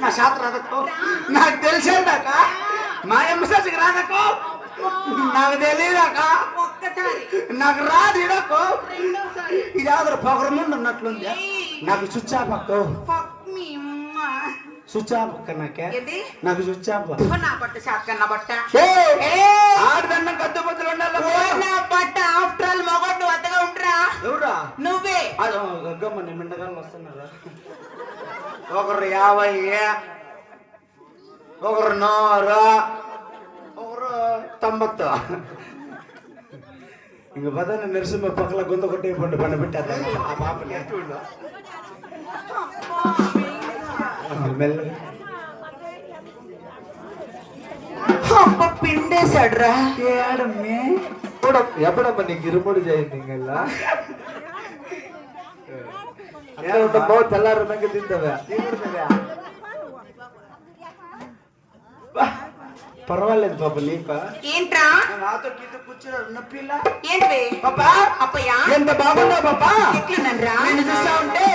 నా శాతం రాదక్కో నాకు తెలిసేదాక మా అమ్మ సచ్చికి రాదక్కో నాకు తెలియదాక ఒక్కసారి నాకు రాదు ఇడక్కో రెండోసారి ఇది ఆదర పొగరు ముందు ఉన్నట్లుంది నాకు స్విచ్ ఆఫ్ అక్కో మీ అమ్మ స్విచ్ ఆఫ్ అక్క నాకే ఏది నాకు స్విచ్ ఆఫ్ నా బట్ట షాక్కన్న బట్ట ఆడదన్నం కద్దు బుద్ధులు ఉండాలి నా బట్ట ఆఫ్టర్ ఆల్ మగొట్టు వద్దగా ఉంటారా ఎవరా నువ్వే గమ్మని మిండగాళ్ళు వస్తున్నారా ఒకరు 50 ఒకరు 100 ఒకరు 90 ఇంక పదన నరసింహ పక్కల గుంత కొట్టే పండు పండు పెట్టేద్దాం ఆ పాపని మెల్లగా అమ్మ పిండేశాడ్రా ఏడమ్మే ఎప్పుడమ్మా నీకు ఇరుముడి చేయింది ఇంకెల్లా తెల్లారు నంగ తింటావా పర్వాలేదు పాప నీకు ఏంట్రా నాతో కింద కూర్చున్నారు నొప్పిలా ఏంటి పాపా అప్పయ్యా ఎంత బాగున్నావు పాపా ఎట్లున్నారా నిన్ను చూస్తా ఉంటే